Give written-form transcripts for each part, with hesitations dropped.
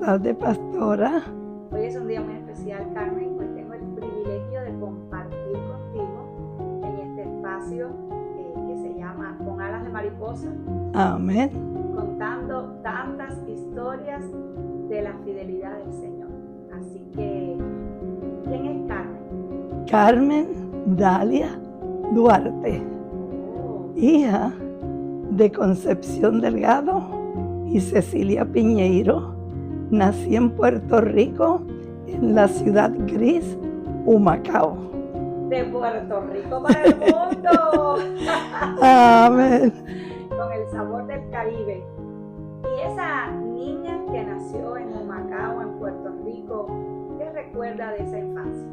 tardes, pastora. Hoy es un día muy especial, Carmen, pues tengo el privilegio de compartir contigo en este espacio que se llama Con Alas de Mariposa, Amén. contando tantas historias de la fidelidad del Señor. Así que, ¿quién es Carmen? Carmen Dalia Duarte, hija de Concepción Delgado y Cecilia Piñeiro. Nací en Puerto Rico, en la ciudad gris, Humacao. De Puerto Rico para el mundo. Amén. Con el sabor del Caribe. Y esa niña que nació en Humacao, en Puerto Rico, ¿qué recuerda de esa infancia?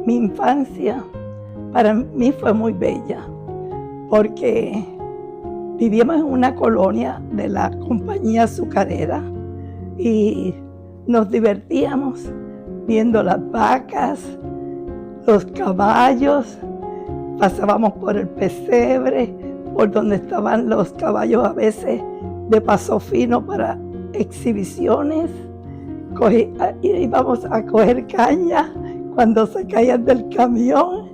Mi infancia para mí fue muy bella, porque vivíamos en una colonia de la compañía azucarera y nos divertíamos viendo las vacas, los caballos, pasábamos por el pesebre, por donde estaban los caballos a veces de paso fino para exhibiciones, íbamos a coger caña cuando se caían del camión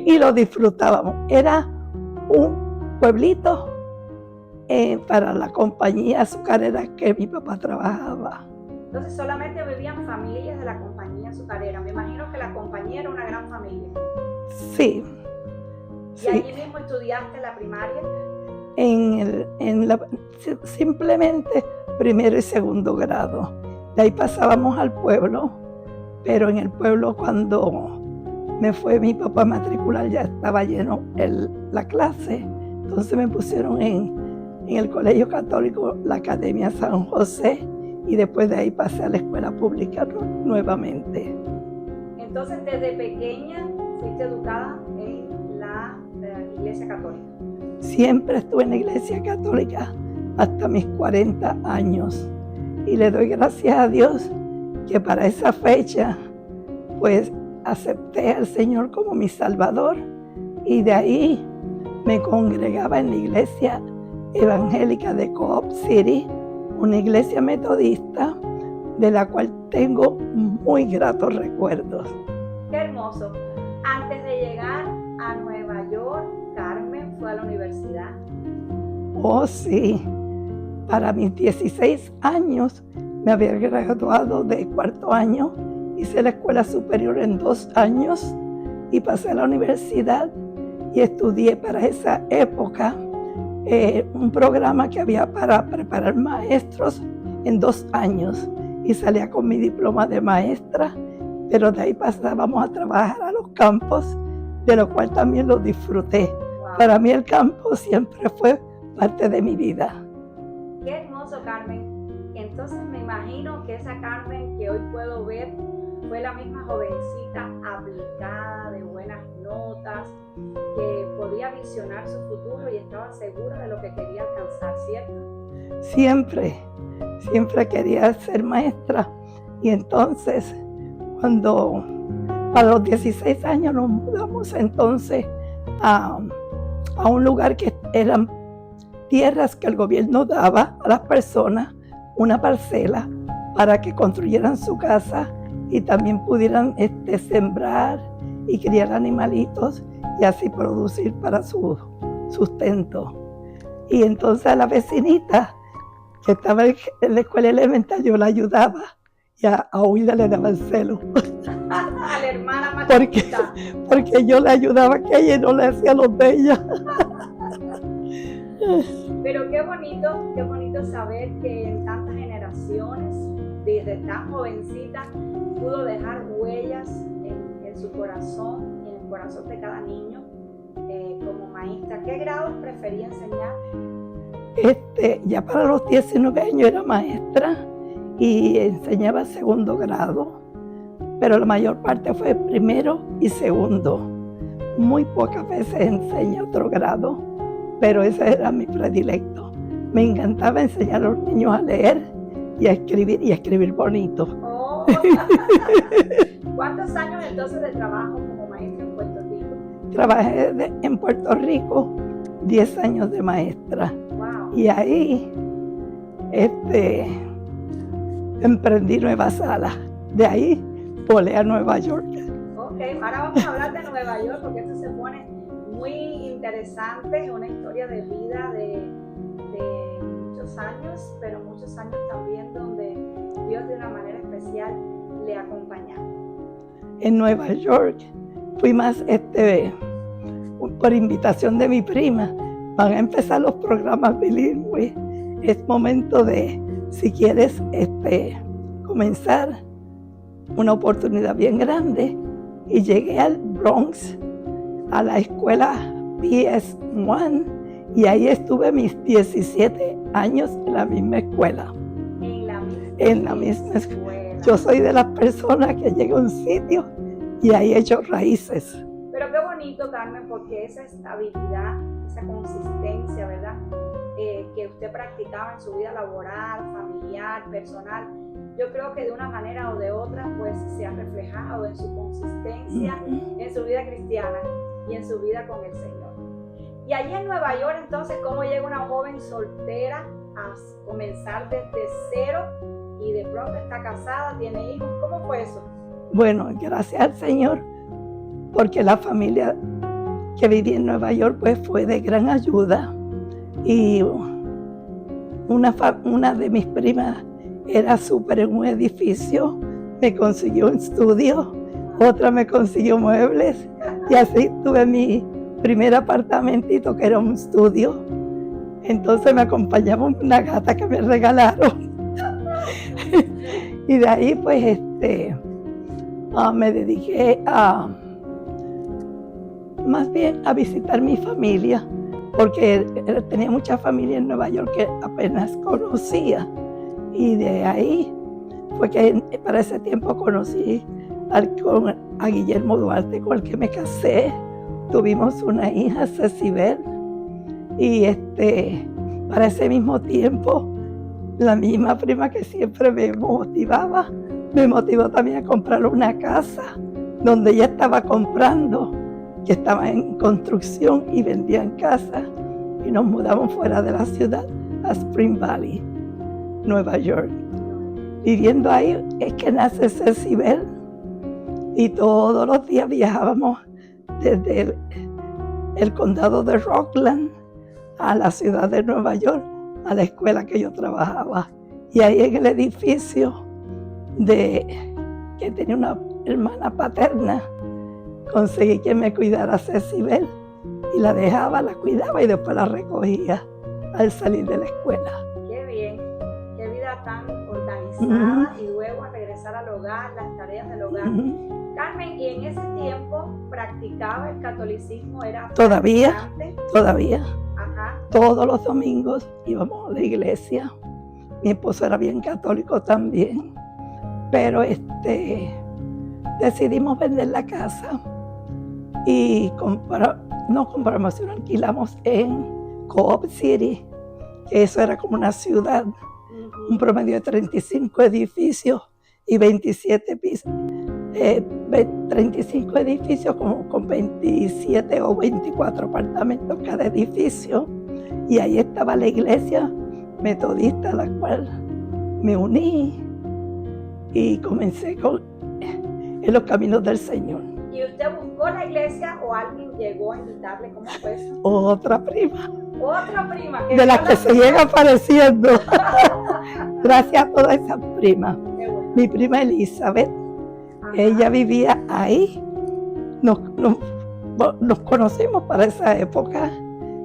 y lo disfrutábamos. Era un pueblito para la compañía azucarera que mi papá trabajaba. Entonces solamente vivían familias de la compañía azucarera. Me imagino que la compañía era una gran familia. Sí. ¿Y sí. allí mismo estudiaste la primaria? Simplemente primero y segundo grado. De ahí pasábamos al pueblo, pero en el pueblo cuando me fue mi papá a matricular ya estaba lleno la clase. Entonces me pusieron en el Colegio Católico, la Academia San José, y después de ahí pasé a la escuela pública nuevamente. Entonces desde pequeña fuiste educada en la Iglesia Católica. Siempre estuve en la Iglesia Católica hasta mis 40 años. Y le doy gracias a Dios que para esa fecha, pues acepté al Señor como mi Salvador. Y de ahí me congregaba en la Iglesia Evangélica de Co-op City, una iglesia metodista de la cual tengo muy gratos recuerdos. ¡Qué hermoso! Antes de llegar a Nueva York, Carmen fue a la universidad. Oh, sí. Para mis 16 años me había graduado de cuarto año, hice la escuela superior en 2 años y pasé a la universidad y estudié para esa época un programa que había para preparar maestros en 2 años y salía con mi diploma de maestra, pero de ahí pasábamos a trabajar a los campos, de lo cual también lo disfruté. Wow. Para mí el campo siempre fue parte de mi vida. Qué hermoso, Carmen. Entonces me imagino que esa Carmen que hoy puedo ver fue la misma jovencita aplicada, de buenas notas, que podía visionar su futuro y estaba segura de lo que quería alcanzar, ¿cierto? Siempre quería ser maestra. Y entonces, cuando para los 16 años nos mudamos entonces a un lugar que eran tierras que el gobierno daba a las personas, una parcela para que construyeran su casa y también pudieran sembrar y criar animalitos y así producir para su sustento. Y entonces a la vecinita que estaba en la escuela elemental yo la ayudaba y a Huila le daba el celo. A la hermana más chiquita. Porque yo le ayudaba a ella y no le hacía los de ella. Pero qué bonito saber que en tantas generaciones, desde tan jovencita, pudo dejar huellas en su corazón y en el corazón de cada niño como maestra. ¿Qué grados prefería enseñar? Ya para los 19 años era maestra y enseñaba segundo grado, pero la mayor parte fue primero y segundo. Muy pocas veces enseñé otro grado, pero ese era mi predilecto. Me encantaba enseñar a los niños a leer y a escribir bonito. Oh. ¿Cuántos años entonces de trabajo como maestra en Puerto Rico? Trabajé en Puerto Rico 10 años de maestra. Wow. Y ahí emprendí Nueva Sala. De ahí volé a Nueva York. Ok, ahora vamos a hablar de Nueva York porque esto se pone muy interesante, es una historia de vida de muchos años, pero muchos años también donde Dios de una manera especial le acompañaba. En Nueva York fui más por invitación de mi prima. Van a empezar los programas bilingües. Es momento de, si quieres comenzar, una oportunidad bien grande. Y llegué al Bronx, a la escuela PS1, y ahí estuve mis 17 años en la misma escuela. En la misma escuela. Yo soy de las personas que llega a un sitio y ahí he hecho raíces. Pero qué bonito, Carmen, porque esa estabilidad, esa consistencia, ¿verdad? Que usted practicaba en su vida laboral, familiar, personal, yo creo que de una manera o de otra, pues se ha reflejado en su consistencia, en su vida cristiana y en su vida con el Señor. Y allí en Nueva York, entonces, ¿cómo llega una joven soltera a comenzar desde cero y de pronto está casada, tiene hijos? ¿Cómo fue eso? Bueno, gracias al Señor, porque la familia que vivía en Nueva York pues fue de gran ayuda. Y una de mis primas era súper en un edificio, me consiguió un estudio, otra me consiguió muebles, y así tuve mi primer apartamentito que era un estudio. Entonces me acompañaba una gata que me regalaron. Y de ahí pues me dediqué más bien a visitar mi familia, porque tenía mucha familia en Nueva York que apenas conocía. Y de ahí fue que para ese tiempo conocí a Guillermo Duarte, con el que me casé. Tuvimos una hija, Cecibel, y para ese mismo tiempo, la misma prima que siempre me motivó también a comprar una casa donde ella estaba comprando, que estaba en construcción y vendían casas, y nos mudamos fuera de la ciudad a Spring Valley, Nueva York. Viviendo ahí es que nace Cecibel, y todos los días viajábamos desde el condado de Rockland a la ciudad de Nueva York, a la escuela que yo trabajaba. Y ahí en el edificio que tenía una hermana paterna, conseguí que me cuidara a Cecibel, y la dejaba, la cuidaba y después la recogía al salir de la escuela. Qué bien, qué vida tan organizada. Y luego a regresar al hogar, las tareas del hogar. Carmen, ¿y en ese tiempo practicaba el catolicismo? ¿Era Todavía. Ajá. Todos los domingos íbamos a la iglesia. Mi esposo era bien católico también, pero decidimos vender la casa y no compramos, sino alquilamos en Co-op City, que eso era como una ciudad, un promedio de 35 edificios y 27 pisos. 35 edificios con 27 o 24 apartamentos cada edificio, y ahí estaba la iglesia metodista a la cual me uní y comencé en los caminos del Señor. ¿Y usted buscó la iglesia o alguien llegó a invitarle? ¿Cómo fue eso? Otra prima. Otra prima. De las que se llega apareciendo. Gracias a todas esas primas. Bueno. Mi prima Elizabeth, ella vivía ahí. Nos conocimos para esa época,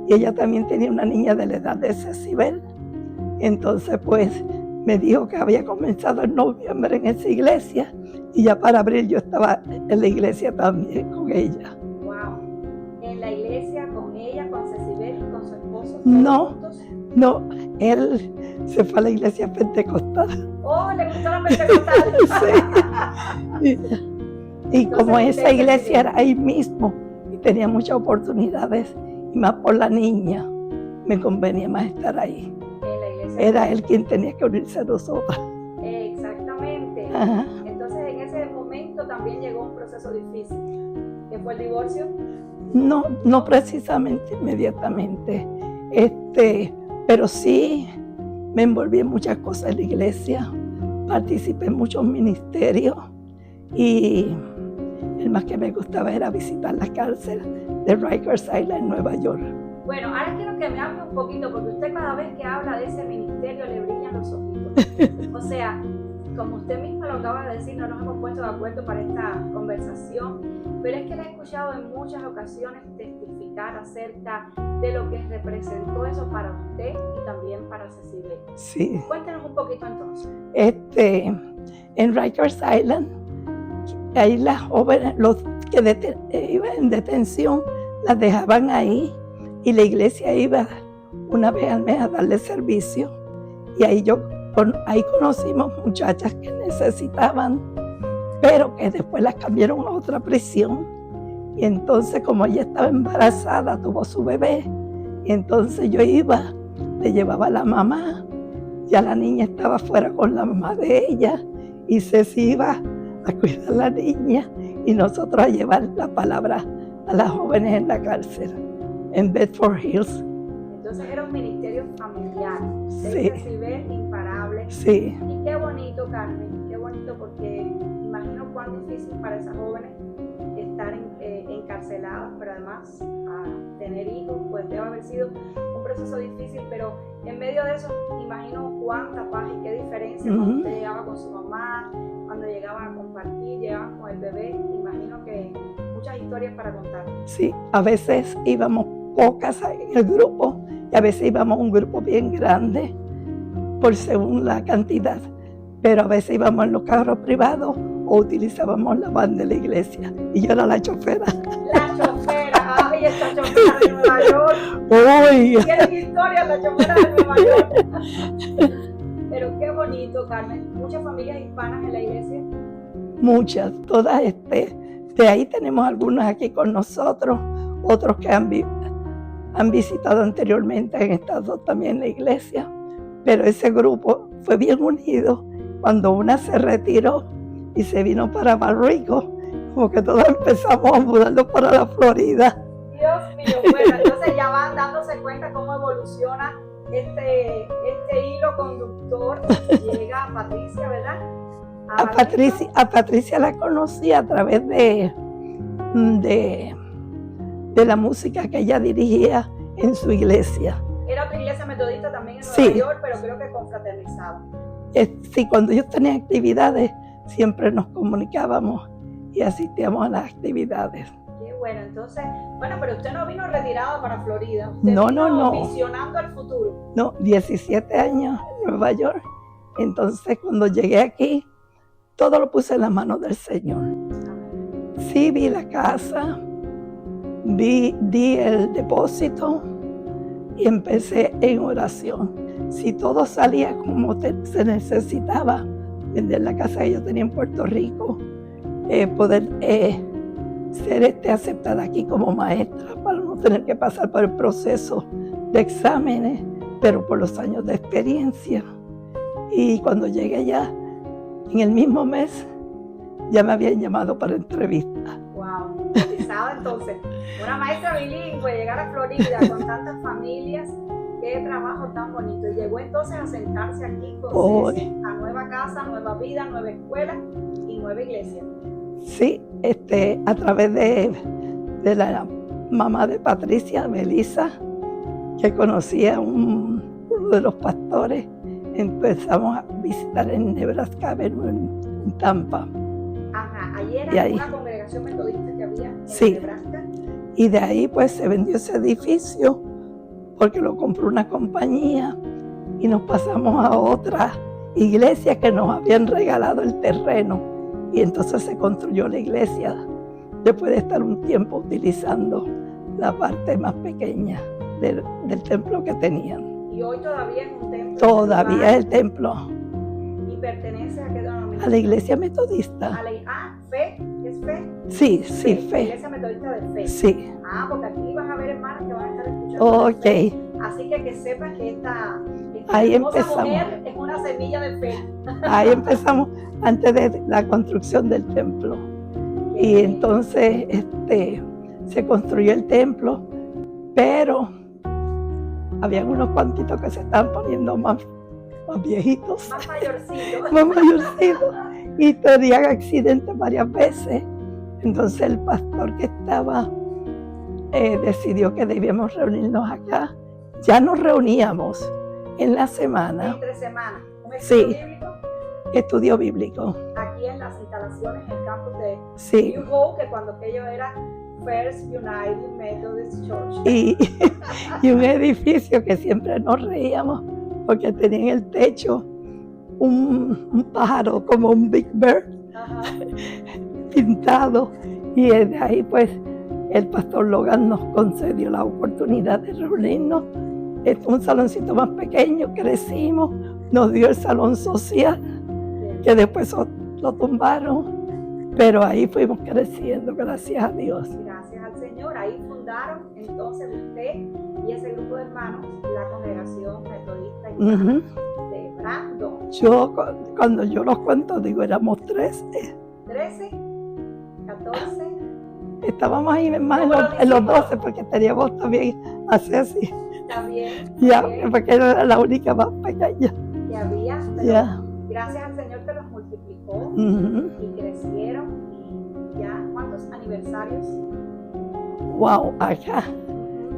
y ella también tenía una niña de la edad de Cecibel. Entonces pues me dijo que había comenzado en noviembre en esa iglesia, y ya para abril yo estaba en la iglesia también con ella. Wow. ¿En la iglesia con ella, con Cecibel y con su esposo? No, él se fue a la iglesia pentecostal. Oh, le gustó la pentecostal. Sí. Y como esa iglesia era ahí mismo y tenía muchas oportunidades, y más por la niña, me convenía más estar ahí. En la iglesia. Era él quien tenía que unirse a nosotros. Exactamente. Ajá. Entonces en ese momento también llegó un proceso difícil, que fue el divorcio. No precisamente inmediatamente, pero sí me envolví en muchas cosas en la iglesia, participé en muchos ministerios y el más que me gustaba era visitar la cárcel de Rikers Island en Nueva York. Bueno, ahora quiero que me hable un poquito, porque usted cada vez que habla de ese ministerio le brillan los ojitos. O sea, como usted misma lo acaba de decir, no nos hemos puesto de acuerdo para esta conversación, pero es que le he escuchado en muchas ocasiones testificar acerca de lo que representó eso para usted y también para Cecilia. Sí. Cuéntenos un poquito entonces. En Rikers Island, ahí las jóvenes, los que iban en detención, las dejaban ahí y la iglesia iba una vez al mes a darle servicio. Y ahí ahí conocimos muchachas que necesitaban, pero que después las cambiaron a otra prisión. Y entonces, como ella estaba embarazada, tuvo su bebé, y entonces yo iba, le llevaba a la mamá, ya la niña estaba fuera con la mamá de ella, y Ceci iba a cuidar a la niña, y nosotros a llevar la palabra a las jóvenes en la cárcel, en Bedford Hills. Entonces era un ministerio familiar, de Sí. recibir imparable. Sí. Y qué bonito, Carmen, qué bonito, porque imagino cuán difícil para esas jóvenes estar encarceladas, pero además a tener hijos, pues debe haber sido un proceso difícil, pero en medio de eso imagino cuánta paz y qué diferencia cuando usted llegaba con su mamá, cuando llegaban a compartir, llegaban con el bebé, imagino que muchas historias para contar. Sí, a veces íbamos pocas en el grupo y a veces íbamos un grupo bien grande por según la cantidad, pero a veces íbamos en los carros privados o utilizábamos la van de la iglesia y yo era la chofera. La chofera, ay, esta chofera de Nueva York. ¡Uy! Tienen historias la chofera de Nueva York. Pero qué bonito, Carmen. Muchas familias hispanas en la iglesia. Muchas, todas de ahí tenemos algunas aquí con nosotros, otros que han visitado anteriormente, han estado también en la iglesia, pero ese grupo fue bien unido. Cuando una se retiró y se vino para Barrico, como que todos empezamos a mudarnos para la Florida. Dios mío, bueno, entonces ya van dándose cuenta cómo evoluciona este hilo conductor. Llega a Patricia, ¿verdad? A Patricia la conocí a través de la música que ella dirigía en su iglesia. Era otra iglesia metodista también en Nueva Sí. York, pero creo que confraternizaba. Sí, cuando ellos tenían actividades, siempre nos comunicábamos y asistíamos a las actividades. Qué bueno, entonces, bueno, pero usted no vino retirado para Florida. Usted No, vino no. visionando el futuro. No, 17 años en Nueva York. Entonces, cuando llegué aquí, todo lo puse en las manos del Señor. Sí, vi la casa, di el depósito y empecé en oración. Si todo salía como se necesitaba, vender la casa que yo tenía en Puerto Rico, poder ser aceptada aquí como maestra para no tener que pasar por el proceso de exámenes, pero por los años de experiencia. Y cuando llegué allá, en el mismo mes, ya me habían llamado para entrevista. Wow, cotizada entonces. Una maestra bilingüe, llegar a Florida con tantas familias, qué trabajo tan bonito. Y llegó entonces a sentarse aquí con Ceci, a nueva casa, nueva vida, nueva escuela y nueva iglesia. Sí, a través de la mamá de Patricia, Melissa, que conocía a uno de los pastores, empezamos a visitar en Nebraska, en Tampa. Ajá, ahí era una congregación metodista que había en Nebraska. Y de ahí pues se vendió ese edificio porque lo compró una compañía y nos pasamos a otra iglesia que nos habían regalado el terreno y entonces se construyó la iglesia después de estar un tiempo utilizando la parte más pequeña del templo que tenían. Y hoy todavía es un templo. Todavía es el templo. ¿Y pertenece a qué denominación? A la iglesia metodista. ¿Fe? ¿Es fe? Sí, Fe. fe. Iglesia metodista de fe. Sí. Porque aquí van a ver hermanas que van a estar escuchando. Ok. Así que sepas que esta ahí hermosa empezamos. Mujer es una semilla de fe. Ahí empezamos antes de la construcción del templo. Y entonces se construyó el templo, pero había unos cuantitos que se estaban poniendo más más viejitos, Más mayorcito. más mayorcitos, y tenían accidentes varias veces. Entonces el pastor que estaba decidió que debíamos reunirnos acá. Ya nos reuníamos en la semana. Entre semana. Un Sí. estudio bíblico Estudio bíblico. aquí en las instalaciones, en el campus de Sí. New Hope, que cuando aquello era First United Methodist Church. Y un edificio que siempre nos reíamos porque tenía en el techo un pájaro como un Big Bird Ajá. pintado, y de ahí pues el pastor Logan nos concedió la oportunidad de reunirnos. Es un saloncito más pequeño, crecimos, nos dio el salón social, Bien. que después lo tumbaron, pero ahí fuimos creciendo, gracias a Dios. Gracias al Señor. Ahí fundaron entonces usted y ese grupo de hermanos la congregación metodista Ujú. de Brandon. Cuando yo los cuento, digo, éramos 13. 13, 14. Estábamos ahí más en los 12 porque teníamos también a Ceci, También. ya, Bien, porque era la única más pequeña. que había, pero Ya. gracias al Señor que los multiplicó Ujú. y crecieron. Y ya, ¿cuántos aniversarios? Wow, acá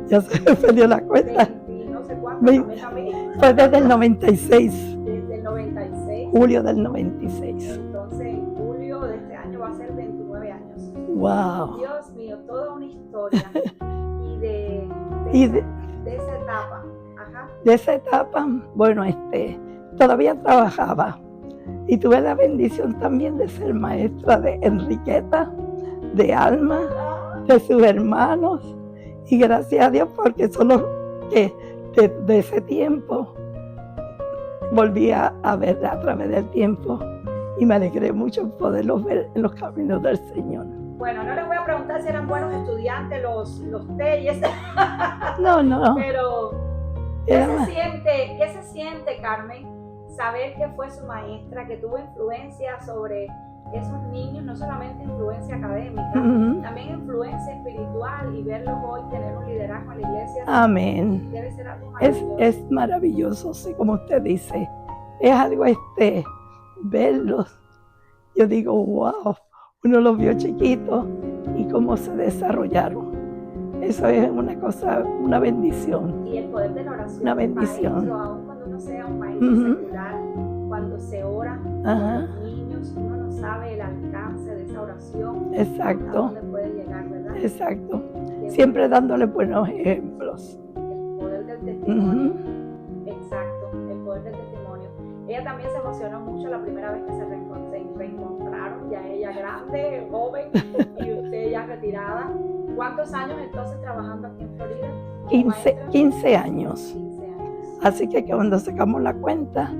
ya se me perdió la cuenta. 20, no sé cuántos. También. Fue desde el 96, Desde el 96. julio del 96. Entonces, en julio de este año va a ser 29 años. Wow. Dios mío, toda una historia. Y de Y de esa etapa. Ajá. esa etapa, bueno, todavía trabajaba y tuve la bendición también de ser maestra de Enriqueta, de Alma, de sus hermanos, y gracias a Dios porque son los que de ese tiempo volví a ver a través del tiempo, y me alegré mucho poderlos ver en los caminos del Señor. Bueno, no les voy a preguntar si eran buenos estudiantes los Telles, No, pero era ¿qué se siente, Carmen, saber que fue su maestra, que tuvo influencia sobre esos niños, no solamente influencia académica, Ujú. también influencia espiritual, y verlos hoy tener un liderazgo en la iglesia? Amén. Debe ser algo maravilloso. Es maravilloso, sí, como usted dice. Es algo, verlos. Yo digo, wow, uno los vio chiquitos y cómo se desarrollaron. Eso es una cosa, una bendición. Y el poder de la oración. Una bendición. Maestro, aun cuando uno sea un maestro Ujú. secular, cuando se ora Ajá, con los niños, uno no sabe el alcance de esa oración, a exacto, dónde puede llegar, ¿verdad? exacto. Qué Siempre dándole buenos ejemplos. El poder del testimonio. Ujú. Exacto, el poder del testimonio. Ella también se emocionó mucho la primera vez que se reencontraron, ya ella grande, joven, y usted ya retirada. ¿Cuántos años entonces trabajando aquí en Florida? como maestra? 15 años. 15 años. Así que cuando sacamos la cuenta,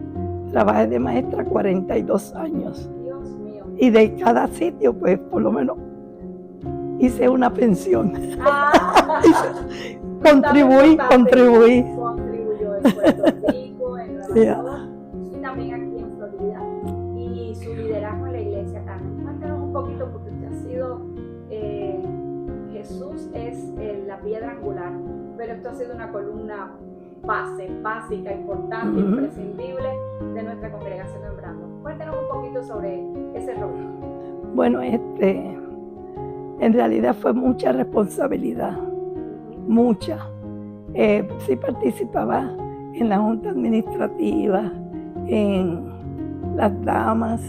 trabajé de maestra 42 años. Dios mío. Y de cada sitio, pues, por lo menos, hice una pensión. Ah, Contribuí. Contribuyó en Puerto Rico, en Nueva Yeah. York, y también aquí en Florida. Y su liderazgo en la iglesia, Carmen. Cuéntanos un poquito, porque usted ha sido, Jesús es la piedra angular, pero esto ha sido una columna básica, importante, Ujú. imprescindible de nuestra congregación en Brandon. Cuéntanos un poquito sobre ese rol. Bueno, en realidad fue mucha responsabilidad, mucha. Sí participaba en la junta administrativa, en las damas,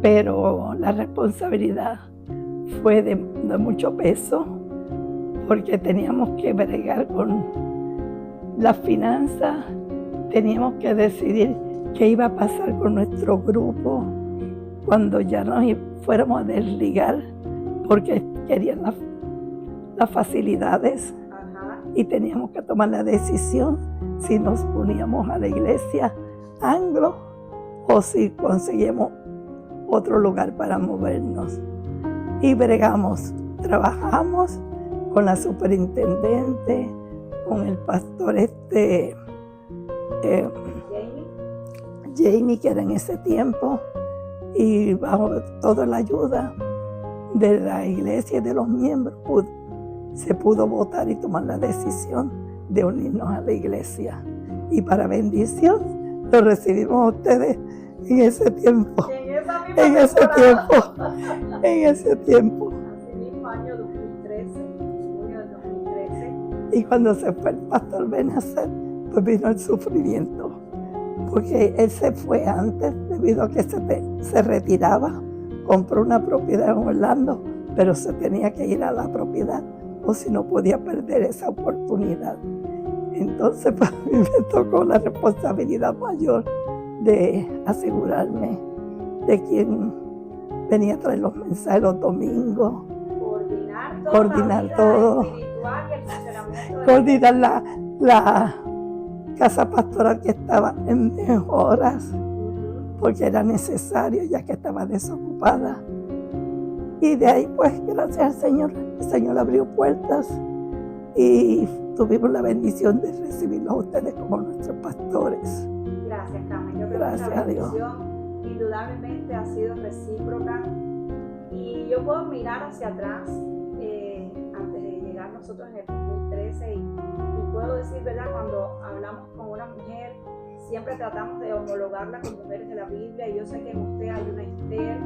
pero la responsabilidad fue de mucho peso, porque teníamos que bregar con las finanzas, teníamos que decidir qué iba a pasar con nuestro grupo cuando ya nos fuéramos a desligar, porque querían las facilidades, Ajá. y teníamos que tomar la decisión si nos uníamos a la iglesia anglo o si conseguíamos otro lugar para movernos. Y bregamos, trabajamos con la superintendente, con el pastor Jamie. Jamie, que era en ese tiempo, y bajo toda la ayuda de la iglesia y de los miembros se pudo votar y tomar la decisión de unirnos a la iglesia. Y para bendición lo recibimos a ustedes en ese tiempo. En esa misma En ese temporada. tiempo. En ese tiempo. Así mismo, año 2013, junio del 2013. Y cuando se fue el pastor Benacer, pues vino el sufrimiento. Porque él se fue antes, debido a que se retiraba, compró una propiedad en Orlando, pero se tenía que ir a la propiedad, o si no podía perder esa oportunidad. Entonces, pues, a mí me tocó la responsabilidad mayor de asegurarme de quién venía a traer los mensajes los domingos, coordinar la vida todo, espiritual y el funcionamiento de coordinar la casa pastoral que estaba en mejoras, porque era necesario ya que estaba desocupada. Y de ahí, pues, gracias al Señor, el Señor abrió puertas y tuvimos la bendición de recibirlos a ustedes como nuestros pastores. Gracias, Carmen. Yo creo Gracias que la a Dios. bendición indudablemente ha sido recíproca. Y yo puedo mirar hacia atrás, antes de llegar nosotros en el 2013, y puedo decir, ¿verdad? Cuando hablamos con una mujer, siempre tratamos de homologarla con mujeres de la Biblia. Y yo sé que en usted hay una Esther,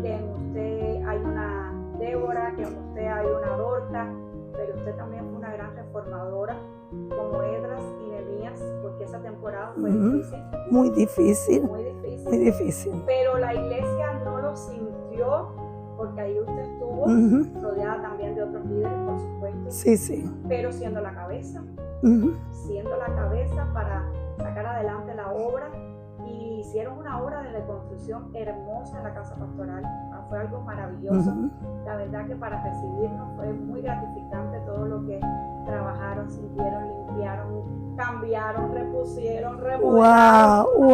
que en usted hay una Débora, que en usted hay una Dorca, pero usted también fue una gran reformadora, como Esdras y Nehemías, porque esa temporada fue difícil. Muy difícil, Muy difícil. muy difícil. Pero la iglesia no lo sintió, porque ahí usted estuvo rodeada también de otros líderes, por supuesto. Sí, sí. Pero siendo la cabeza, para sacar adelante la obra. Y hicieron una obra de reconstrucción hermosa en la casa pastoral. Fue algo maravilloso. La verdad que para recibirnos fue muy gratificante todo lo que trabajaron, sintieron, limpiaron, cambiaron, repusieron, remodelaron. ¡Wow!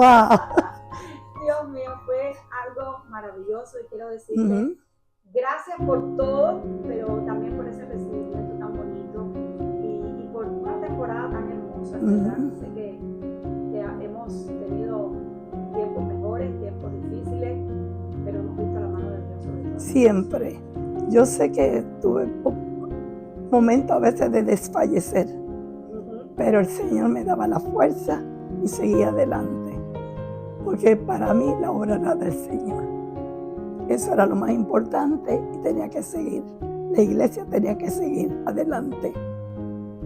Dios mío, fue algo maravilloso y quiero decirle gracias por todo, pero también por ese recibimiento tan bonito y por una temporada tan hermosa, ¿verdad? Sé que hemos tenido tiempos mejores, tiempos difíciles, pero hemos visto la mano de Dios sobre todo. Siempre. Yo sé que tuve momentos a veces de desfallecer, pero el Señor me daba la fuerza y seguía adelante. Porque para mí la obra era del Señor. Eso era lo más importante y tenía que seguir. La iglesia tenía que seguir adelante.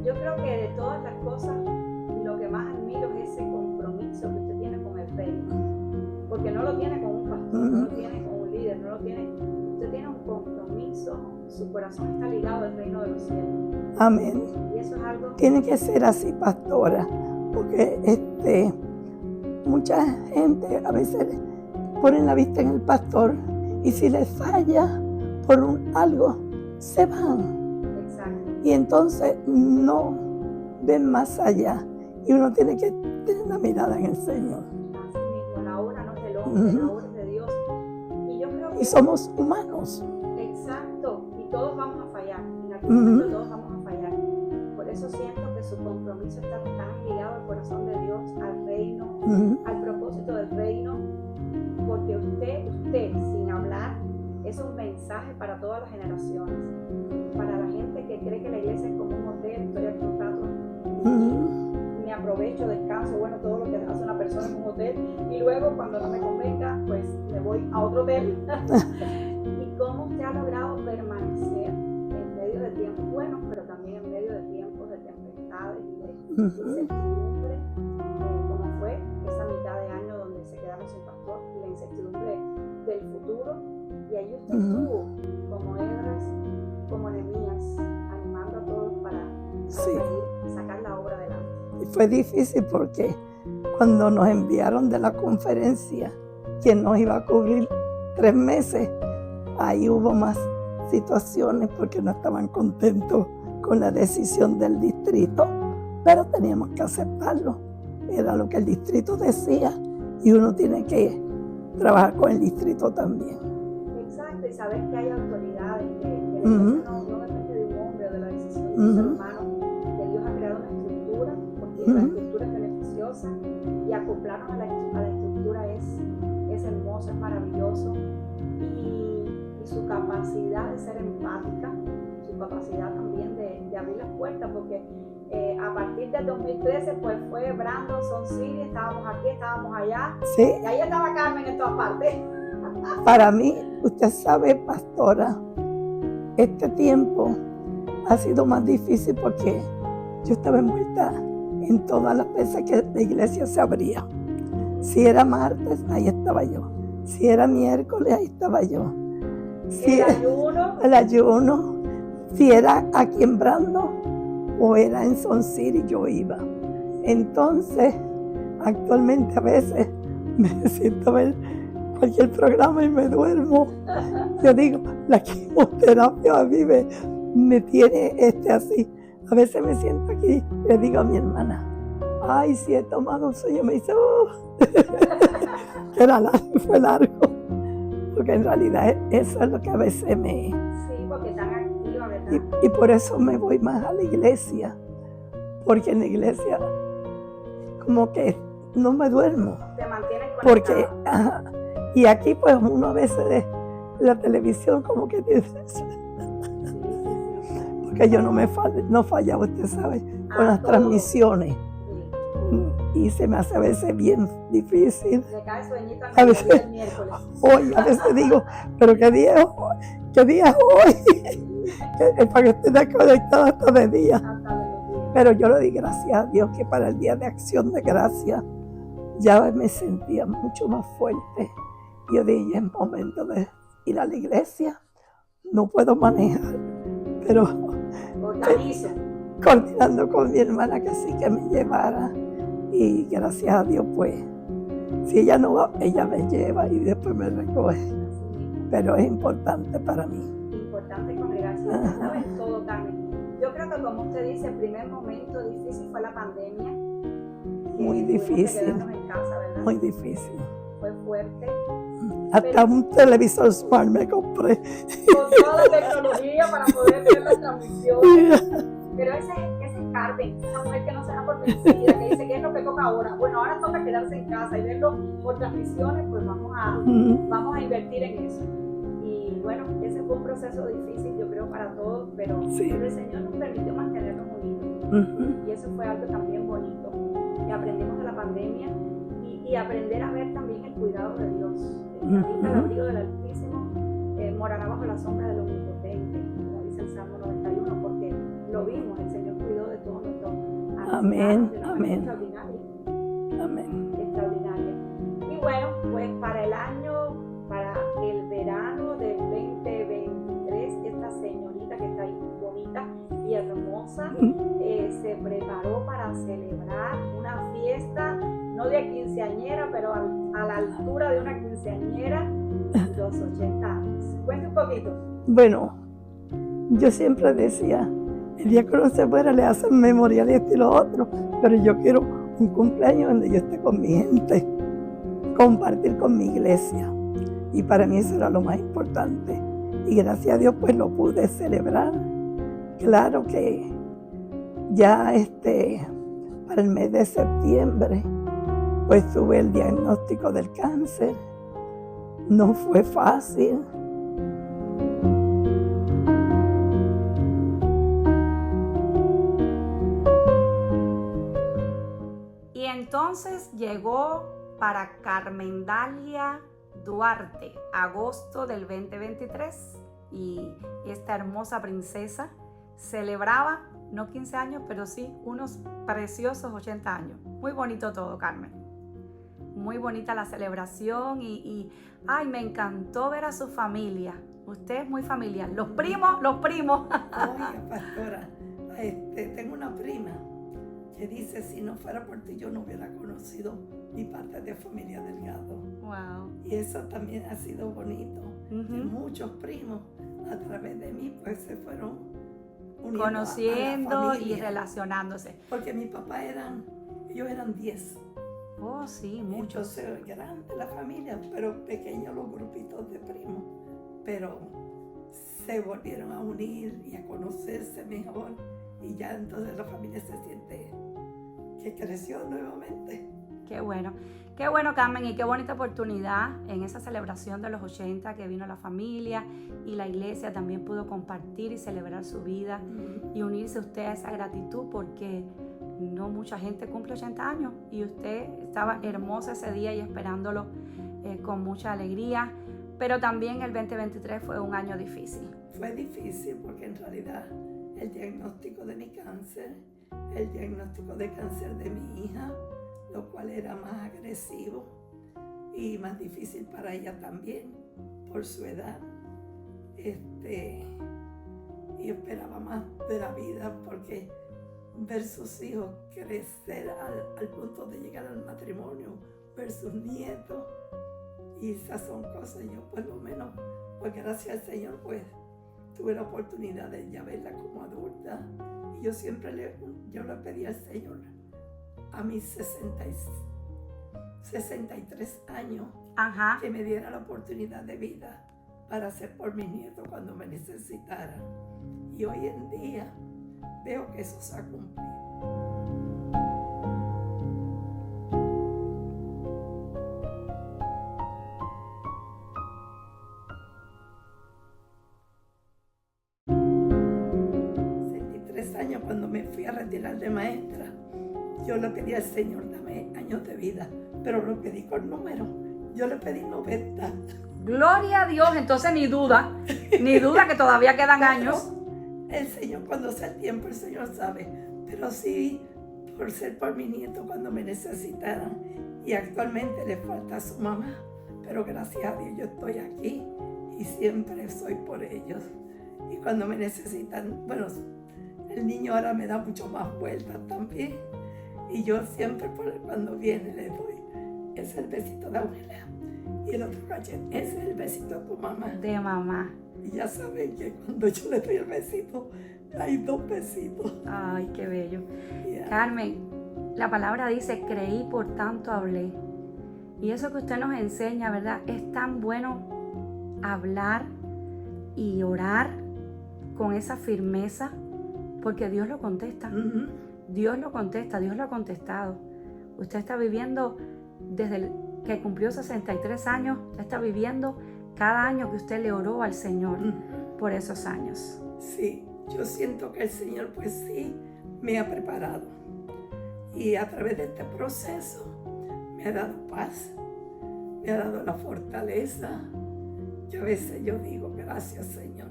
Yo creo que de todas las cosas, lo que más admiro es ese compromiso que usted tiene con el reino. Porque no lo tiene con un pastor, no lo tiene con un líder, no lo tiene. Usted tiene un compromiso, su corazón está ligado al reino de los cielos. Amén. Y eso es algo. Tiene que ser así, pastora, porque mucha gente a veces ponen la vista en el pastor y si les falla por algo, se van. Exacto. Y entonces no ven más allá. Y uno tiene que tener la mirada en el Señor. Así mismo, la obra no es del hombre, la obra es de Dios. Y yo creo que. Y somos humanos. Exacto. Y todos vamos a fallar. En algún momento todos vamos a fallar. Por eso siento que su compromiso está tan ligado al corazón de Dios, al reino, al propósito del reino. Porque usted, sin hablar, es un mensaje para todas las generaciones. Para la gente que cree que la iglesia es como un hotel, estoy aquí un rato, me aprovecho, descanso, bueno, todo lo que hace una persona en un hotel, y luego cuando no me convenga, pues me voy a otro hotel. Y cómo usted ha logrado permanecer en medio de tiempos buenos, pero también en medio de tiempos de tempestades y de incertidumbre, como fue esa mitad de año donde se quedaron sin pastor, y la incertidumbre del futuro. Y ahí usted estuvo como Esdras, como Nehemías, animando a todos para sacar la obra adelante. Y fue difícil porque cuando nos enviaron de la conferencia, quien nos iba a cubrir 3 meses, ahí hubo más situaciones porque no estaban contentos con la decisión del distrito, pero teníamos que aceptarlo. Era lo que el distrito decía y uno tiene que trabajar con el distrito también. Exacto, y saber que hay autoridades, que la iglesia no depende de un hombre o de la decisión de un ser humano, que Dios ha creado una estructura, porque la estructura es beneficiosa, y acoplarnos a la estructura es hermoso, es maravilloso, y su capacidad de ser empática, su capacidad también de abrir las puertas, porque A partir del 2013 pues fue Brandon, Sun City, estábamos aquí, estábamos allá. Sí. Y ahí estaba Carmen en todas partes. Para mí, usted sabe, pastora, este tiempo ha sido más difícil porque yo estaba envuelta en todas las veces que la iglesia se abría. Si era martes, ahí estaba yo. Si era miércoles, ahí estaba yo. Si el ayuno. Si era aquí en Brandon o era en Sun City, yo iba. Entonces, actualmente a veces me siento a ver cualquier programa y me duermo. Yo digo, la quimioterapia a mí me tiene así. A veces me siento aquí y le digo a mi hermana, ay, si he tomado un sueño, me dice, que fue largo. Porque en realidad eso es lo que a veces Sí, porque están activas, ¿verdad? Y por eso me voy más a la iglesia. Porque en la iglesia como que no me duermo. Te mantienes conectada. Porque, y aquí pues uno a veces de la televisión como que dice, porque yo no fallaba, usted sabe, con las transmisiones. Y se me hace a veces bien difícil. Me cae sueñito A veces, el miércoles. hoy, a veces digo, pero ¿qué día es hoy? ¿Qué día es hoy? Es para que esté desconectada hasta de día. Pero yo le di gracias a Dios que para el Día de Acción de Gracias ya me sentía mucho más fuerte. Yo dije, es momento de ir a la iglesia. No puedo manejar, pero coordinando con mi hermana que sí que me llevara. Y gracias a Dios, pues, si ella no va, ella me lleva y después me recoge. Pero es importante para mí. Importante congregarse. ¿Sabes todo, Carmen? Yo creo que, como usted dice, el primer momento difícil fue la pandemia. Muy difícil. En casa, ¿verdad? Muy difícil. Fue fuerte. Hasta un televisor smart me compré. Con toda la tecnología para poder ver las transmisiones. Pero ese es Carmen, esa mujer que no se da por vencida, que dice que es lo que toca ahora. Bueno, ahora toca quedarse en casa y verlo por transmisiones, pues vamos a invertir en eso. Y bueno, ese fue un proceso difícil, yo creo, para todos, pero el Señor nos permitió mantenernos unidos. Y eso fue algo también bonito. Y aprendimos de la pandemia y aprender a ver también el cuidado de Dios. El abrigo del Altísimo morará bajo la sombra del Omnipotente, como dice el Salmo 91, porque lo vimos, el Señor cuidó de todos nosotros. Amén, amén. Extraordinaria. Amén. Extraordinaria. Y bueno, pues para el verano del 2023, esta señorita que está ahí bonita y hermosa, se preparó para celebrar una fiesta, no de quinceañera, pero a la altura de una quinceañera, los 80 años. Cuente un poquito. Bueno, yo siempre decía, el día que uno se muera le hacen memorial y esto y lo otro, pero yo quiero un cumpleaños donde yo esté con mi gente, compartir con mi iglesia. Y para mí eso era lo más importante. Y gracias a Dios pues lo pude celebrar. Claro que ya para el mes de septiembre pues tuve el diagnóstico del cáncer. No fue fácil. Y entonces llegó para Carmendalia Duarte, agosto del 2023, y esta hermosa princesa celebraba, no 15 años, pero sí unos preciosos 80 años. Muy bonito todo, Carmen. Muy bonita la celebración y ay, me encantó ver a su familia. Usted es muy familiar. Los primos. Oiga, pastora, tengo una prima que dice, si no fuera por ti yo no hubiera conocido mi parte de familia Delgado. Wow. Y eso también ha sido bonito. Que muchos primos a través de mí pues se fueron uniendo conociendo y relacionándose. Porque mi papá ellos eran 10. Oh, sí, muchos. Entonces, grande la familia, pero pequeños los grupitos de primos. Pero se volvieron a unir y a conocerse mejor. Y ya entonces la familia se siente que creció nuevamente. Qué bueno. Qué bueno, Carmen, y qué bonita oportunidad en esa celebración de los 80 que vino la familia y la iglesia también pudo compartir y celebrar su vida y unirse usted a esa gratitud, porque no mucha gente cumple 80 años y usted estaba hermosa ese día y esperándolo con mucha alegría. Pero también el 2023 fue un año difícil. Fue difícil porque en realidad el diagnóstico de mi cáncer, el diagnóstico de cáncer de mi hija, lo cual era más agresivo y más difícil para ella también por su edad. Y esperaba más de la vida, porque ver sus hijos crecer al punto de llegar al matrimonio, ver sus nietos, y esas son cosas, yo por lo menos, pues gracias al Señor, pues tuve la oportunidad de ya verla como adulta, y yo siempre le pedí al Señor a mis 63 años, Ajá. que me diera la oportunidad de vida para hacer por mis nietos cuando me necesitaran. Y hoy en día veo que eso se ha cumplido. Años, cuando me fui a retirar de maestra, yo le pedí al Señor, dame años de vida, pero lo pedí con número. Yo le pedí 90. Gloria a Dios, entonces ni duda que todavía quedan años. El Señor, cuando sea el tiempo, el Señor sabe, pero sí por ser por mi nieto cuando me necesitaran. Y actualmente le falta a su mamá, pero gracias a Dios yo estoy aquí y siempre soy por ellos. Y cuando me necesitan, bueno, el niño ahora me da mucho más vueltas también. Y yo siempre cuando viene le doy, ese es el besito de abuela. Y el otro cachete, ese es el besito de tu mamá. De mamá. Y ya saben que cuando yo le doy el besito, hay 2 besitos. Ay, qué bello. Yeah. Carmen, la palabra dice, creí, por tanto hablé. Y eso que usted nos enseña, ¿verdad? Es tan bueno hablar y orar con esa firmeza, porque Dios lo contesta. Uh-huh. Dios lo contesta, Dios lo ha contestado. Usted está viviendo desde que cumplió 63 años, usted está viviendo cada año que usted le oró al Señor por esos años. Sí, yo siento que el Señor pues sí me ha preparado. Y a través de este proceso me ha dado paz, me ha dado la fortaleza. Y a veces yo digo, gracias Señor,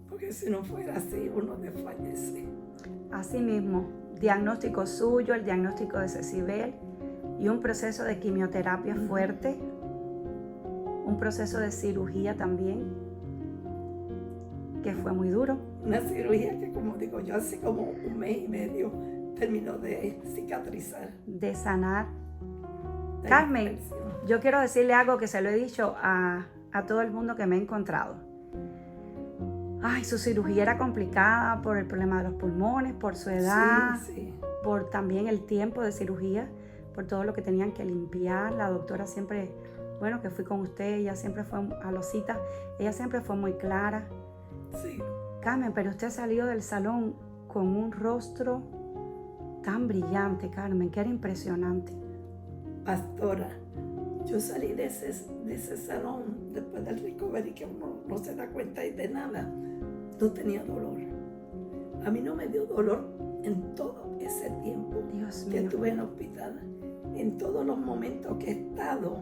porque si no fuera así, uno desfallece. Así mismo, diagnóstico suyo, el diagnóstico de Cecibel y un proceso de quimioterapia fuerte, un proceso de cirugía también, que fue muy duro. Una cirugía que, como digo yo, hace como 1 mes y medio terminó de cicatrizar. De sanar. Carmen, yo quiero decirle algo que se lo he dicho a todo el mundo que me he encontrado. Ay, su cirugía era complicada por el problema de los pulmones, por su edad, sí. por también el tiempo de cirugía, por todo lo que tenían que limpiar. La doctora siempre, bueno, que fui con usted, ella siempre fue a los citas, ella siempre fue muy clara. Sí. Carmen, pero usted salió del salón con un rostro tan brillante, Carmen, que era impresionante. Pastora, yo salí de ese salón después del recovery, que uno no se da cuenta de nada. No tenía dolor. A mí no me dio dolor en todo ese tiempo Dios que mío. estuve en el hospital. En todos los momentos que he estado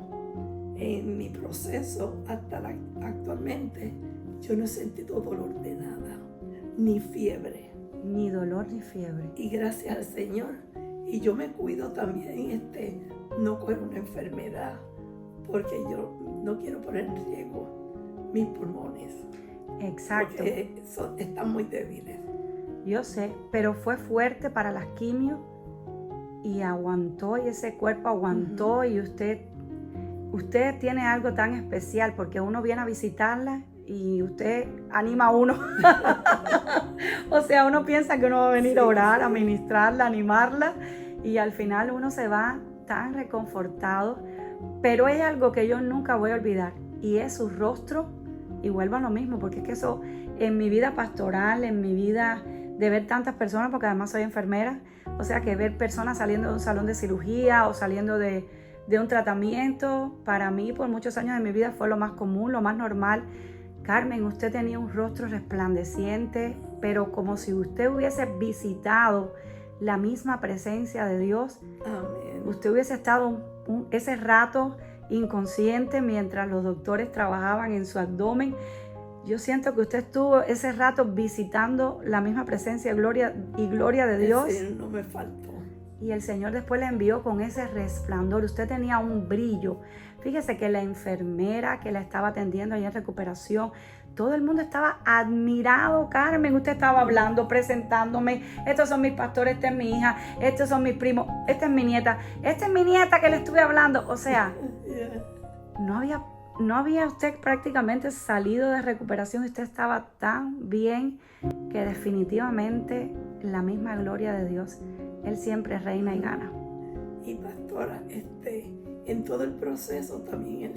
en mi proceso hasta actualmente, yo no he sentido dolor de nada, ni fiebre. Ni dolor ni fiebre. Y gracias al Señor. Y yo me cuido también, no coger una enfermedad, porque yo no quiero poner en riesgo mis pulmones. Exacto. Porque están muy débiles. Yo sé, pero fue fuerte para las quimios y aguantó, y ese cuerpo aguantó. Y usted tiene algo tan especial, porque uno viene a visitarla y usted anima a uno. O sea, uno piensa que uno va a venir a orar, a ministrarla, a animarla, y al final uno se va tan reconfortado. Pero hay algo que yo nunca voy a olvidar, y es su rostro. Y vuelvo a lo mismo, porque es que eso en mi vida pastoral, en mi vida de ver tantas personas, porque además soy enfermera, O sea que ver personas saliendo de un salón de cirugía o saliendo de un tratamiento, para mí por muchos años de mi vida fue lo más común, lo más normal. Carmen, usted tenía un rostro resplandeciente, pero como si usted hubiese visitado la misma presencia de Dios. Amén. Usted hubiese estado ese rato inconsciente mientras los doctores trabajaban en su abdomen. Yo siento que usted estuvo ese rato visitando la misma presencia y gloria de Dios. Ese no me faltó. Y el Señor después le envió con ese resplandor. Usted tenía un brillo. Fíjese que la enfermera que la estaba atendiendo ahí en recuperación, todo el mundo estaba admirado. Carmen, usted estaba hablando, presentándome. Estos son mis pastores, esta es mi hija, estos son mis primos, esta es mi nieta que le estuve hablando. O sea, no había usted prácticamente salido de recuperación. Usted estaba tan bien que definitivamente la misma gloria de Dios. Él siempre reina y gana. Y pastora, en todo el proceso también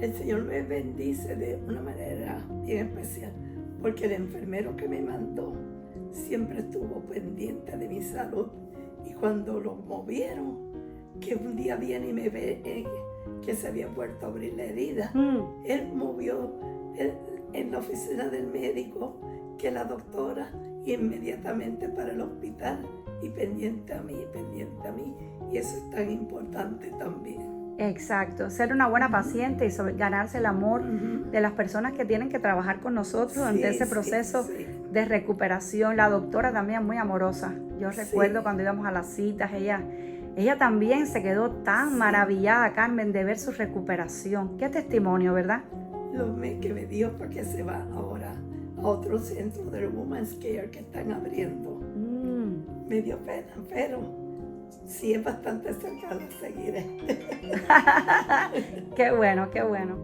el Señor me bendice de una manera bien especial, porque el enfermero que me mandó siempre estuvo pendiente de mi salud. Y cuando lo movieron, que un día viene y me ve que se había vuelto a abrir la herida, él movió en la oficina del médico que la doctora inmediatamente para el hospital y pendiente a mí. Y eso es tan importante también. Exacto, ser una buena paciente y ganarse el amor de las personas que tienen que trabajar con nosotros durante ese proceso de recuperación. La doctora también muy amorosa. Yo recuerdo cuando íbamos a las citas, ella también se quedó tan maravillada, Carmen, de ver su recuperación. Qué testimonio, ¿verdad? Los meses que me dio para que se va ahora a otro centro del Women's Care que están abriendo. Me dio pena, pero sí es bastante cerca, la seguiré. Qué bueno, qué bueno.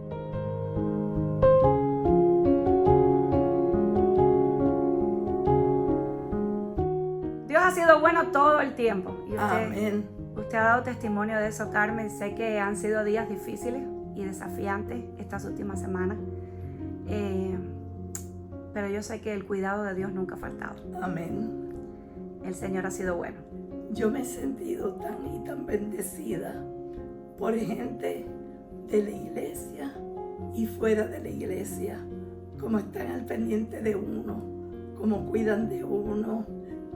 Dios ha sido bueno todo el tiempo. Y Amén. Usted ha dado testimonio de eso, Carmen. Sé que han sido días difíciles y desafiantes estas últimas semanas. Pero yo sé que el cuidado de Dios nunca ha faltado. Amén. El Señor ha sido bueno. Yo me he sentido tan bendecida por gente de la iglesia y fuera de la iglesia, como están al pendiente de uno, como cuidan de uno,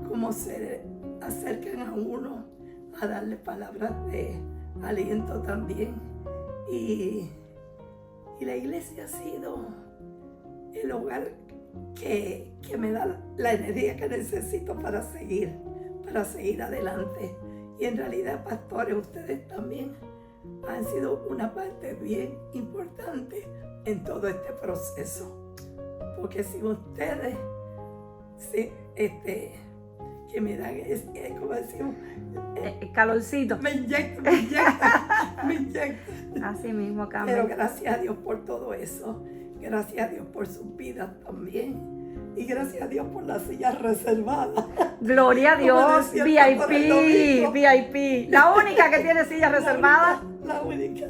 como se acercan a uno a darle palabras de aliento también. Y la iglesia ha sido el hogar que me da la energía que necesito para seguir adelante. Y en realidad, pastores, ustedes también han sido una parte bien importante en todo este proceso. Porque sin ustedes, que me dan, como decimos, calorcito. Me inyecta. Así mismo, Carmen. Pero gracias a Dios por todo eso. Gracias a Dios por sus vidas también. Y gracias a Dios por las sillas reservadas. Gloria a Dios, VIP. La única que tiene sillas reservadas. La única.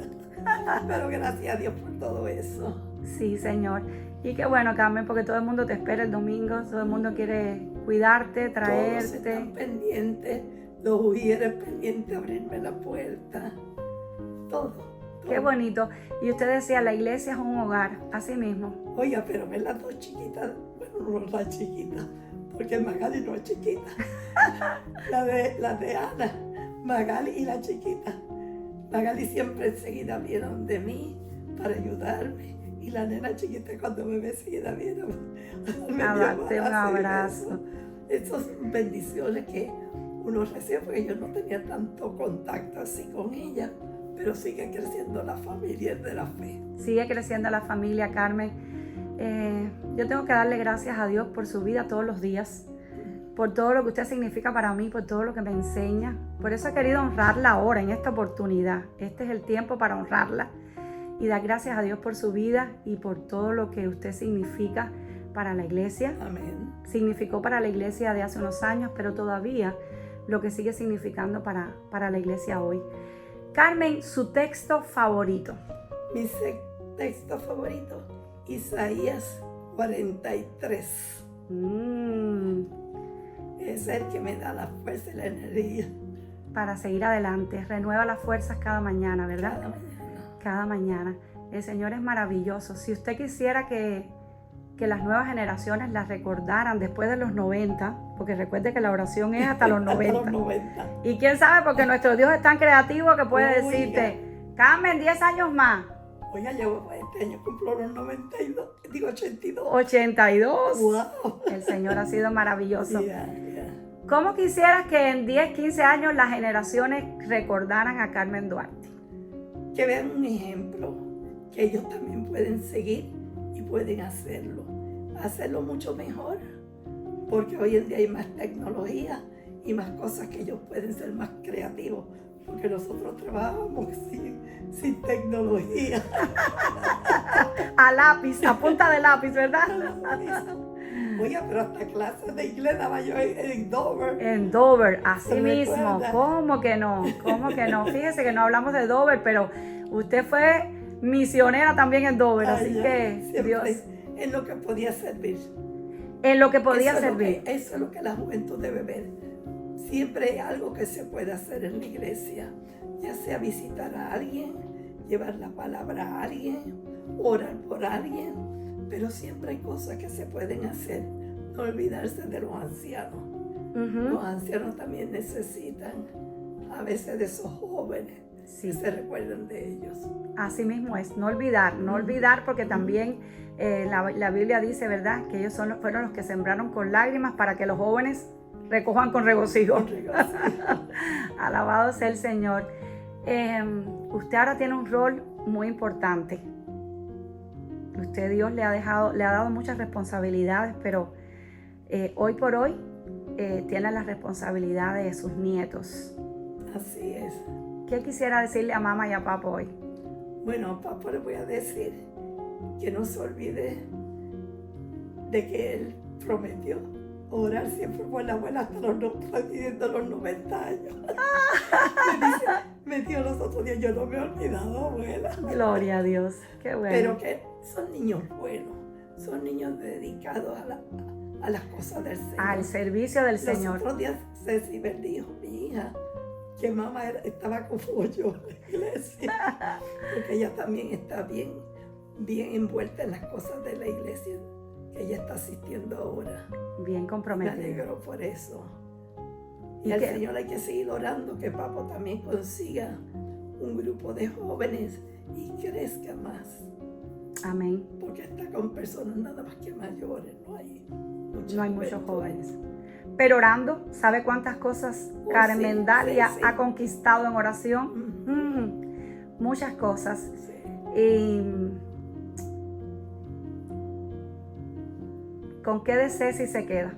Pero gracias a Dios por todo eso. Sí, Señor. Y qué bueno, Carmen, porque todo el mundo te espera el domingo. Todo el mundo quiere cuidarte, traerte. Todos están pendientes. Los ujieres pendientes, abrirme la puerta. Todo. Qué bonito. Y usted decía, la iglesia es un hogar, así mismo. Oiga, pero ven las dos chiquitas, bueno, no las chiquitas, porque Magali no es chiquita. la de Ana, Magali y la chiquita. Magali siempre enseguida vieron de mí para ayudarme. Y la nena chiquita cuando me ve enseguida viene a darte un abrazo. Esas son bendiciones que uno recibe, porque yo no tenía tanto contacto así con ella. Pero sigue creciendo la familia de la fe. Sigue creciendo la familia, Carmen. Yo tengo que darle gracias a Dios por su vida todos los días, por todo lo que usted significa para mí, por todo lo que me enseña. Por eso he querido honrarla ahora, en esta oportunidad. Este es el tiempo para honrarla y dar gracias a Dios por su vida y por todo lo que usted significa para la iglesia. Amén. Significó para la iglesia de hace unos años, pero todavía lo que sigue significando para la iglesia hoy. Carmen, su texto favorito. Mi texto favorito, Isaías 43. es el que me da la fuerza y la energía para seguir adelante. Renueva las fuerzas cada mañana, ¿verdad? cada mañana. Cada mañana. El Señor es maravilloso. Si usted quisiera que las nuevas generaciones las recordaran después de los 90, porque recuerde que la oración es hasta los 90. Hasta los 90. Y quién sabe, porque nuestro Dios es tan creativo que puede Oiga. decirte, Carmen, 10 años más. Oiga, yo este año cumplo los 92, digo 82. 82. ¡Wow! El Señor ha sido maravilloso. Ya, ya. ¿Cómo quisieras que en 10, 15 años las generaciones recordaran a Carmen Duarte? Que vean un ejemplo, que ellos también pueden seguir y pueden hacerlo mucho mejor, porque hoy en día hay más tecnología y más cosas que ellos pueden ser más creativos, porque nosotros trabajamos sin tecnología. A lápiz, a punta de lápiz, ¿verdad? Oye, pero hasta clases de inglés daba yo en Dover. En Dover, así ¿Se mismo. recuerda? ¿Cómo que no? ¿Cómo que no? Fíjese que no hablamos de Dover, pero usted fue misionera también en Dover, así Allá, que siempre Dios, en lo que podía servir. en lo que podía Eso es lo servir. eso es lo que la juventud debe ver. Siempre hay algo que se puede hacer en la iglesia, ya sea visitar a alguien, llevar la palabra a alguien, orar por alguien, pero siempre hay cosas que se pueden hacer. No olvidarse de los ancianos. Ujú. Los ancianos también necesitan a veces de esos jóvenes que Sí. se recuerden de ellos. Así mismo es, no olvidar porque también la Biblia dice, ¿verdad? Que ellos fueron los que sembraron con lágrimas para que los jóvenes recojan con regocijo. Con regocijo. Alabado sea el Señor. Usted ahora tiene un rol muy importante. Dios le ha dado muchas responsabilidades, pero hoy por hoy tiene la responsabilidad de sus nietos. Así es. ¿Qué quisiera decirle a mamá y a papá hoy? Bueno, a papá le voy a decir que no se olvide de que él prometió orar siempre por la abuela hasta viviendo los 90 años. Me dio los otros días, yo no me he olvidado, abuela. Gloria a Dios, qué bueno. Pero que son niños buenos, son niños dedicados a las cosas del Señor. Al servicio del Los Señor. otros días Ceci me dijo, mi hija, que mamá estaba como yo en la iglesia, porque ella también está bien envuelta en las cosas de la iglesia que ella está asistiendo ahora. Bien Me comprometida. alegro por eso. ¿Y Y al qué? Señor hay que seguir orando que papá también consiga un grupo de jóvenes y crezca más, Amén. porque está con personas nada más que mayores, no hay Muchos juventud. jóvenes. Pero orando, ¿sabe cuántas cosas Oh, Carmen sí, Dalia sí. ha conquistado en oración? Ujú. Muchas cosas. Sí. Y ¿con qué de Ceci se queda?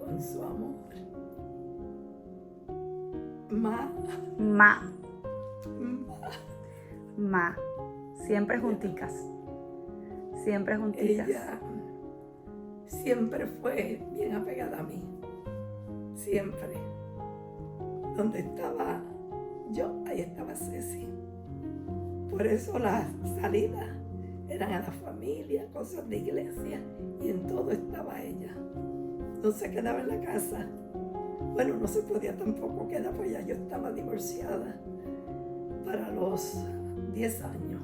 Con su amor. Ma. Ma. Siempre junticas. Siempre junticas. Ella siempre fue bien apegada a mí. Siempre. Donde estaba yo, ahí estaba Ceci. Por eso las salidas eran a la familia, cosas de iglesia, y en todo estaba ella. No se quedaba en la casa. Bueno, no se podía tampoco quedar, pues ya yo estaba divorciada para los 10 años.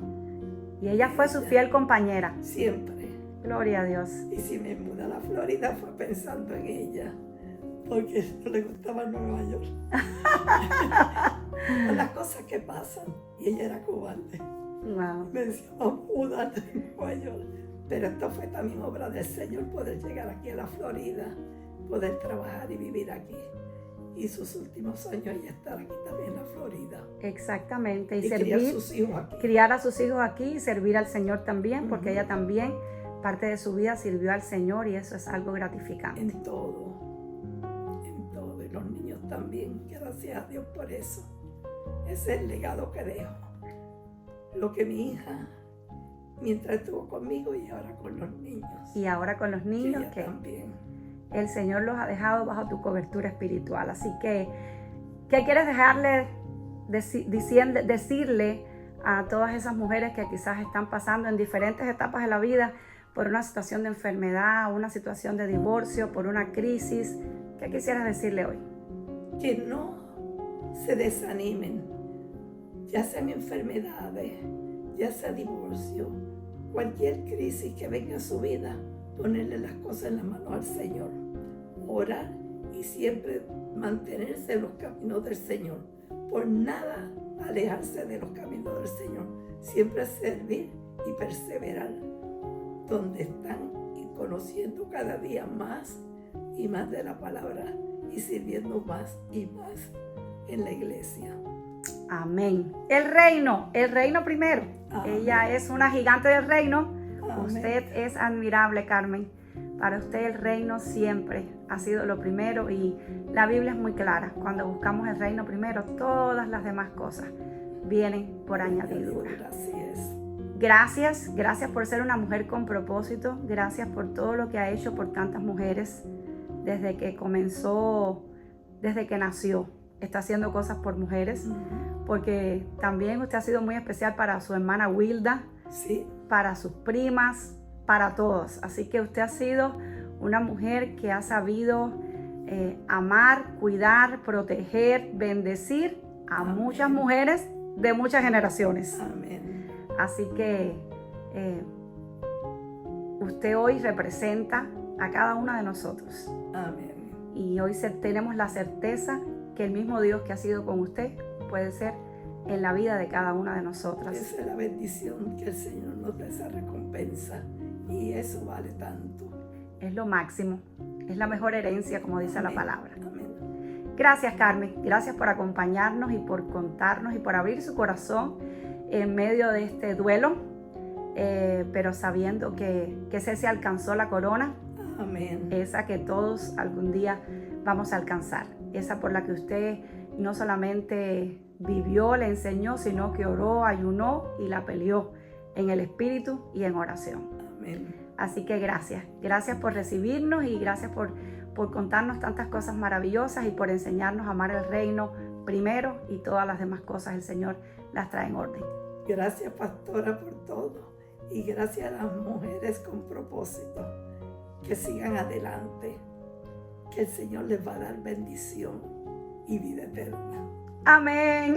Y ella fue su fiel compañera. Siempre. Gloria a Dios. Y si me mudé a la Florida fue pensando en ella, porque no le gustaba Nueva York. Son las cosas que pasan. Y ella era cobarde. Wow. Me decía, vamos a mudar de Nueva York. Pero esto fue también obra del Señor, poder llegar aquí a la Florida, poder trabajar y vivir aquí. Y sus últimos años ella estar aquí también en la Florida. Exactamente. Y criar servir, sus hijos aquí. criar a sus hijos aquí y servir al Señor también, porque Ujú. ella también, parte de su vida, sirvió al Señor y eso es algo gratificante. En todo. En todo. Y los niños también. Gracias a Dios por eso. Ese es el legado que dejo. Lo que mi hija, mientras estuvo conmigo y ahora con los niños. Y ahora con los que niños ella que también. el Señor los ha dejado bajo tu cobertura espiritual. Así que, ¿qué quieres dejarle, decirle a todas esas mujeres que quizás están pasando en diferentes etapas de la vida por una situación de enfermedad, una situación de divorcio, por una crisis. ¿Qué quisieras decirle hoy? Que no se desanimen, ya sean enfermedades, ya sea divorcio, cualquier crisis que venga a su vida, ponerle las cosas en la mano al Señor, orar y siempre mantenerse en los caminos del Señor. Por nada alejarse de los caminos del Señor, siempre servir y perseverar donde están y conociendo cada día más y más de la palabra y sirviendo más y más en la iglesia. Amén. El reino primero. Amén. Ella es una gigante del reino. Amén. Usted es admirable, Carmen. Para usted el reino siempre ha sido lo primero y la Biblia es muy clara. Cuando buscamos el reino primero, todas las demás cosas vienen por añadidura. Así es. Gracias por ser una mujer con propósito. Gracias por todo lo que ha hecho por tantas mujeres desde que comenzó, desde que nació. Está haciendo cosas por mujeres, porque también usted ha sido muy especial para su hermana Wilda, Sí. para sus primas, para todos. Así que usted ha sido una mujer que ha sabido amar, cuidar, proteger, bendecir a Amén. muchas mujeres de muchas generaciones. Amén. Así que usted hoy representa a cada una de nosotros. Amén. Y hoy tenemos la certeza que el mismo Dios que ha sido con usted puede ser en la vida de cada una de nosotras. Esa es la bendición que el Señor nos da, esa recompensa. Y eso vale tanto. Es lo máximo. Es la mejor herencia, como dice la palabra. Amén. Gracias, Carmen. Gracias por acompañarnos y por contarnos y por abrir su corazón en medio de este duelo, pero sabiendo que se alcanzó la corona. Amén. Esa que todos algún día vamos a alcanzar. Esa por la que usted no solamente vivió, le enseñó, sino que oró, ayunó y la peleó en el Espíritu y en oración. Amén. Así que gracias por recibirnos y gracias por contarnos tantas cosas maravillosas y por enseñarnos a amar el reino primero, y todas las demás cosas el Señor las trae en orden. Gracias, pastora, por todo. Y gracias a las mujeres con propósito. Que sigan adelante. Que el Señor les va a dar bendición y vida eterna. Amén.